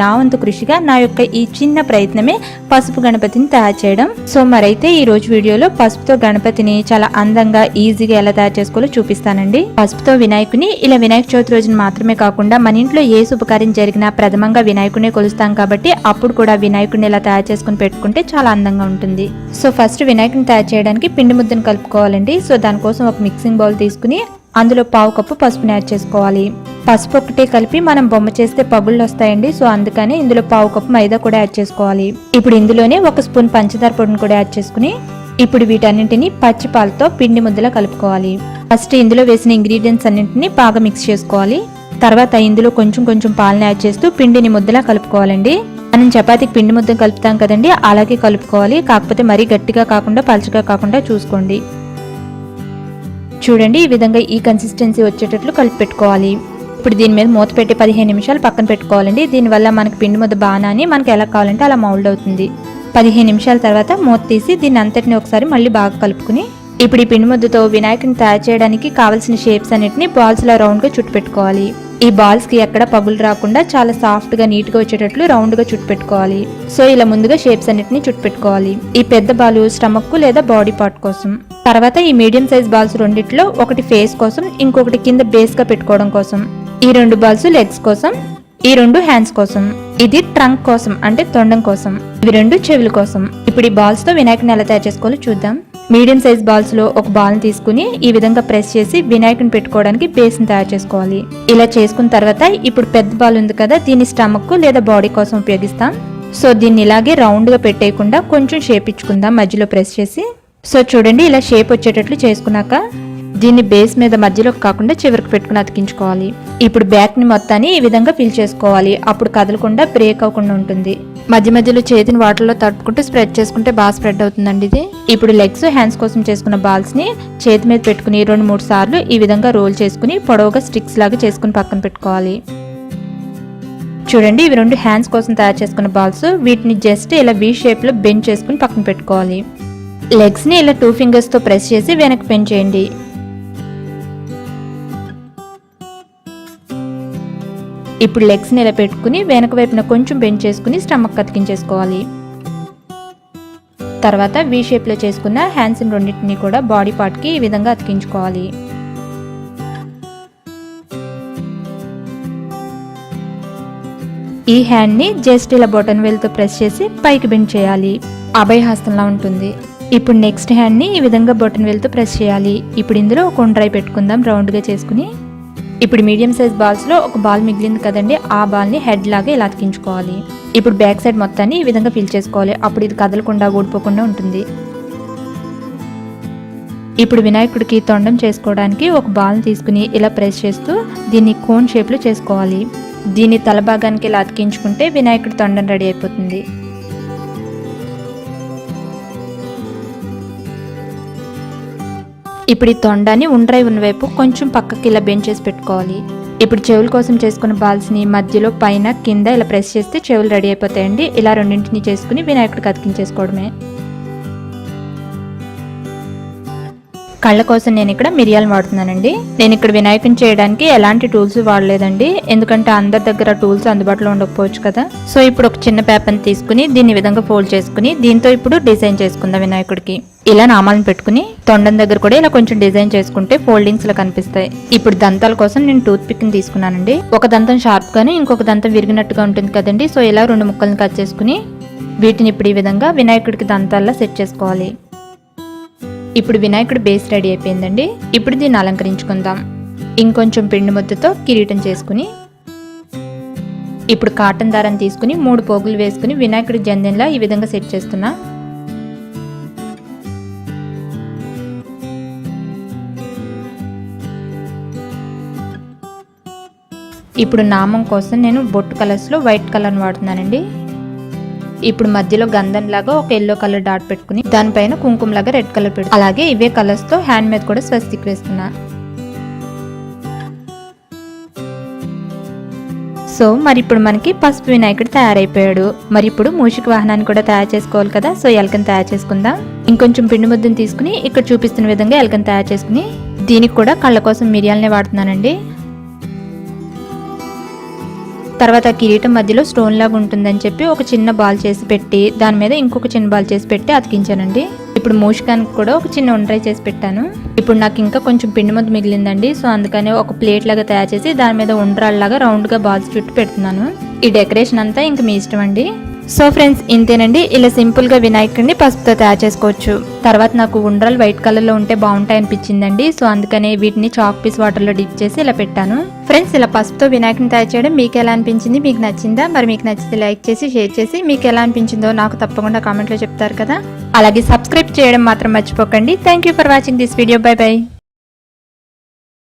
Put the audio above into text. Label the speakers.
Speaker 1: నా వంతు కృషిగా నా యొక్క ఈ చిన్న ప్రయత్నమే పసుపు గణపతిని తయారు చేయడం. సో మరైతే ఈ రోజు వీడియోలో పసుపుతో గణపతిని చాలా అందంగా ఈజీగా ఎలా తయారు చేసుకోవాలో చూపిస్తానండి. పసుపుతో వినాయకుని ఇలా వినాయక చవితి రోజున మాత్రమే కాకుండా మన ఇంట్లో ఏ శుభకార్యం జరిగినా ప్రథమంగా వినాయకుడిని కొలుస్తాం కాబట్టి అప్పుడు కూడా వినాయకుడిని ఇలా తయారు చేసుకుని పెట్టుకుంటే చాలా అందంగా ఉంటుంది. సో ఫస్ట్ వినాయకుడిని తయారు చేయడానికి పిండి ముద్దను కలుపుకోవాలండి. సో దానికోసం ఒక మిక్సింగ్ బౌల్ తీసుకుని అందులో పావు కప్పు పసుపుని యాడ్ చేసుకోవాలి. పసుపు ఒకటే కలిపి మనం బొమ్మ చేస్తే పగుళ్ళు వస్తాయండి. సో అందుకని ఇందులో పావు కప్పు మైదా కూడా యాడ్ చేసుకోవాలి. ఇప్పుడు ఇందులోనే ఒక స్పూన్ పంచదార పొడిని కూడా యాడ్ చేసుకుని ఇప్పుడు వీటన్నింటినీ పచ్చి పాలతో పిండి ముద్దలా కలుపుకోవాలి. ఫస్ట్ ఇందులో వేసిన ఇంగ్రీడియంట్స్ అన్నింటినీ బాగా మిక్స్ చేసుకోవాలి. తర్వాత ఇందులో కొంచెం కొంచెం పాలను యాడ్ చేస్తూ పిండిని ముద్దలా కలుపుకోవాలండి. మనం చపాతీకి పిండి ముద్ద కలుపుతాం కదండి, అలాగే కలుపుకోవాలి. కాకపోతే మరీ గట్టిగా కాకుండా పలుచగా కాకుండా చూసుకోండి. చూడండి, ఈ విధంగా ఈ కన్సిస్టెన్సీ వచ్చేటట్లు కలిపి పెట్టుకోవాలి. ఇప్పుడు దీని మీద మూత పెట్టి 15 నిమిషాలు పక్కన పెట్టుకోవాలండి. దీనివల్ల మనకి పిండి ముద్ద బాణాన్ని మనకి ఎలా కావాలంటే అలా మౌల్డ్ అవుతుంది. 15 నిమిషాల తర్వాత మూత తీసి దీన్ని అంతటిని ఒకసారి మళ్ళీ బాగా కలుపుకుని ఇప్పుడు ఈ పిండి ముద్దతో వినాయకుని తయారు చేయడానికి కావాల్సిన షేప్స్ అన్నిటిని బాల్స్ లా రౌండ్ గా చుట్టు పెట్టుకోవాలి. ఈ బాల్స్ కి ఎక్కడ పగులు రాకుండా చాలా సాఫ్ట్ గా నీట్ గా వచ్చేటట్లు రౌండ్ గా చుట్టు పెట్టుకోవాలి. సో ఇలా ముందుగా షేప్స్ అన్నిటిని చుట్టు పెట్టుకోవాలి. ఈ పెద్ద బాలు స్టమక్ లేదా బాడీ పార్ట్ కోసం, తర్వాత ఈ మీడియం సైజ్ బాల్స్ రెండిట్లో ఒకటి ఫేస్ కోసం, ఇంకొకటి కింద బేస్ గా పెట్టుకోవడం కోసం, ఈ 2 బాల్స్ లెగ్స్ కోసం, ఈ 2 హ్యాండ్స్ కోసం, ఇది ట్రంక్ కోసం అంటే తొండం కోసం, ఇవి 2 చెవుల కోసం. ఇప్పుడు ఈ బాల్స్ తో వినాయకుని ఎలా తయారు చేసుకోవాలో చూద్దాం. మీడియం సైజ్ బాల్స్ లో ఒక బాల్ ని తీసుకుని ఈ విధంగా ప్రెస్ చేసి వినాయకుని పెట్టుకోవడానికి బేస్ ని తయారు చేసుకోవాలి. ఇలా చేసుకున్న తర్వాత ఇప్పుడు పెద్ద బాల్ ఉంది కదా, దీన్ని స్టమక్ లేదా బాడీ కోసం ఉపయోగిస్తాం. సో దీన్ని ఇలాగే రౌండ్ గా పెట్టేయకుండా కొంచెం షేప్ ఇచ్చుకుందాం మధ్యలో ప్రెస్ చేసి. సో చూడండి, ఇలా షేప్ వచ్చేటట్లు చేసుకున్నాక దీన్ని బేస్ మీద మధ్యలో కాకుండా చివరికి పెట్టుకుని అతికించుకోవాలి. ఇప్పుడు బ్యాక్ ని మొత్తాన్ని ఈ విధంగా ఫిల్ చేసుకోవాలి. అప్పుడు కదలకుండా బ్రేక్ అవ్వకుండా ఉంటుంది. మధ్య మధ్యలో చేతిని వాటర్లో తడుపుకుంటూ స్ప్రెడ్ చేసుకుంటే బాగా స్ప్రెడ్ అవుతుందండి ఇది. ఇప్పుడు లెగ్స్ హ్యాండ్స్ కోసం చేసుకున్న బాల్స్ ని చేతి మీద పెట్టుకుని 2-3 సార్లు ఈ విధంగా రోల్ చేసుకుని పొడవుగా స్టిక్స్ లాగా చేసుకుని పక్కన పెట్టుకోవాలి. చూడండి, ఇవి 2 హ్యాండ్స్ కోసం తయారు చేసుకున్న బాల్స్. వీటిని జస్ట్ ఇలా వి షేప్ లో బెండ్ చేసుకుని పక్కన పెట్టుకోవాలి. లెగ్స్ ని ఇలా 2 ఫింగర్స్ తో ప్రెస్ చేసి వెనక్కి బెండ్ చేయండి. ఇప్పుడు లెగ్స్ ని ఇలా పెట్టుకుని వెనక వైపున కొంచెం బెండ్ చేసుకుని స్టమక్ అతికించేసుకోవాలి. తర్వాత వి షేప్ లో చేసుకున్న హ్యాండ్స్ రెండింటిని కూడా బాడీ పార్ట్ కి ఈ విధంగా అతికించుకోవాలి. ఈ హ్యాండ్ ని జస్ట్ ఇలా బొటన్ వేల్ తో ప్రెస్ చేసి పైకి బెండ్ చేయాలి. అభయహస్తంలా ఉంటుంది. ఇప్పుడు నెక్స్ట్ హ్యాండ్ ని ఈ విధంగా బొటన్ వేల్ తో ప్రెస్ చేయాలి. ఇప్పుడు ఇందులో ఒక ఉండ్రాయి పెట్టుకుందాం రౌండ్ గా చేసుకుని. ఇప్పుడు మీడియం సైజ్ బాల్స్ లో ఒక బాల్ మిగిలింది కదండి, ఆ బాల్ ని హెడ్ లాగా ఇలా అతికించుకోవాలి. ఇప్పుడు బ్యాక్ సైడ్ మొత్తాన్ని ఈ విధంగా ఫిల్ చేసుకోవాలి. అప్పుడు ఇది కదలకుండా ఊడిపోకుండా ఉంటుంది. ఇప్పుడు వినాయకుడికి తొండం చేసుకోవడానికి ఒక బాల్ తీసుకుని ఇలా ప్రెస్ చేస్తూ దీన్ని కోన్ షేప్ లో చేసుకోవాలి. దీన్ని తల భాగానికి ఇలా అతికించుకుంటే వినాయకుడి తొండం రెడీ అయిపోతుంది. ఇప్పుడు ఈ తొండాన్ని ఉండ్రై ఉన్న వైపు కొంచెం పక్కకి ఇలా బెండ్ చేసి పెట్టుకోవాలి. ఇప్పుడు చెవుల కోసం చేసుకున్న బాల్స్ ని మధ్యలో పైన కింద ఇలా ప్రెస్ చేస్తే చెవులు రెడీ అయిపోతాయండి. ఇలా రెండింటిని చేసుకుని వినాయకుడికి అతికించేసుకోవడమే. కళ్ళ కోసం నేను ఇక్కడ మిరియాలు వాడుతున్నానండి. నేను ఇక్కడ వినాయకుని చేయడానికి ఎలాంటి టూల్స్ వాడలేదండి, ఎందుకంటే అందరి దగ్గర టూల్స్ అందుబాటులో ఉండకపోవచ్చు కదా. సో ఇప్పుడు ఒక చిన్న పేపర్ని తీసుకుని దీన్ని ఈ విధంగా ఫోల్డ్ చేసుకుని దీంతో ఇప్పుడు డిజైన్ చేసుకుందాం వినాయకుడికి. ఇలా నామాలను పెట్టుకుని తొండం దగ్గర కూడా ఇలా కొంచెం డిజైన్ చేసుకుంటే ఫోల్డింగ్స్ లా కనిపిస్తాయి. ఇప్పుడు దంతాల కోసం నేను టూత్ పిక్ ని తీసుకున్నానండి. ఒక దంతం షార్ప్ గాను ఇంకొక దంతం విరిగినట్టుగా ఉంటుంది కదండి. సో ఇలా 2 ముక్కలను కట్ చేసుకుని వీటిని ఇప్పుడు ఈ విధంగా వినాయకుడికి దంతాల్లో సెట్ చేసుకోవాలి. ఇప్పుడు వినాయకుడి బేస్ రెడీ అయిపోయిందండి. ఇప్పుడు దీన్ని అలంకరించుకుందాం. ఇంకొంచెం పిండి ముద్దతో కిరీటం చేసుకుని ఇప్పుడు కాటన్ దారాన్ని తీసుకుని 3 పోగులు వేసుకుని వినాయకుడి జందెంలా ఈ విధంగా సెట్ చేస్తున్నా. ఇప్పుడు నామం కోసం నేను బొట్టు కలర్స్ లో వైట్ కలర్ వాడుతున్నానండి. ఇప్పుడు మధ్యలో గంధం లాగా ఒక ఎల్లో కలర్ డాట్ పెట్టుకుని దానిపైన కుంకుమ లాగా రెడ్ కలర్ పెట్టు. అలాగే ఇవే కలర్స్ తో హ్యాండ్ మీద కూడా స్వస్తిక్ వేస్తున్నా. సో మరి ఇప్పుడు మనకి పసుపు వినాయకుడు తయారైపోయాడు. మరి ఇప్పుడు మూషిక వాహనాన్ని కూడా తయారు చేసుకోవాలి కదా. సో ఎలకని తయారు చేసుకుందాం. ఇంకొంచెం పిండి ముద్దను తీసుకుని ఇక్కడ చూపిస్తున్న విధంగా ఎలకని తయారు చేసుకుని దీనికి కూడా కళ్ళ కోసం మిరియాలనే వాడుతున్నానండి. తర్వాత కిరీటం మధ్యలో స్టోన్ లాగా ఉంటుందని చెప్పి ఒక చిన్న బాల్ చేసి పెట్టి దాని మీద ఇంకొక చిన్న బాల్ చేసి పెట్టి అతికించానండి. ఇప్పుడు మూషికానికి కూడా ఒక చిన్న ఉండ్రాయి చేసి పెట్టాను. ఇప్పుడు నాకు ఇంకా కొంచెం పిండి ముద్ద మిగిలిందండి. సో అందుకని ఒక ప్లేట్ లాగా తయారు చేసి దాని మీద ఉండ్రాళ్ళలాగా రౌండ్ గా బాల్స్ చుట్టూ పెడుతున్నాను. ఈ డెకరేషన్ అంతా ఇంక మీ ఇష్టం అండి. సో ఫ్రెండ్స్, ఇంతేనండి. ఇలా సింపుల్ గా వినాయకుడిని పసుపుతో తయారు చేసుకోవచ్చు. తర్వాత నాకు ఉండ్రాలు వైట్ కలర్ లో ఉంటే బాగుంటాయి అనిపించిందండి. సో అందుకనే వీటిని చాక్ పీస్ వాటర్ లో డిప్ చేసి ఇలా పెట్టాను. ఫ్రెండ్స్, ఇలా పసుపుతో వినాయకుడిని తయారు చేయడం మీకు ఎలా అనిపించింది? మీకు నచ్చిందా? మరి మీకు నచ్చితే లైక్ చేసి షేర్ చేసి మీకు ఎలా అనిపించిందో నాకు తప్పకుండా కామెంట్ లో చెప్తారు కదా. అలాగే సబ్స్క్రైబ్ చేయడం మాత్రం మర్చిపోకండి. Thank you for watching this video. By by.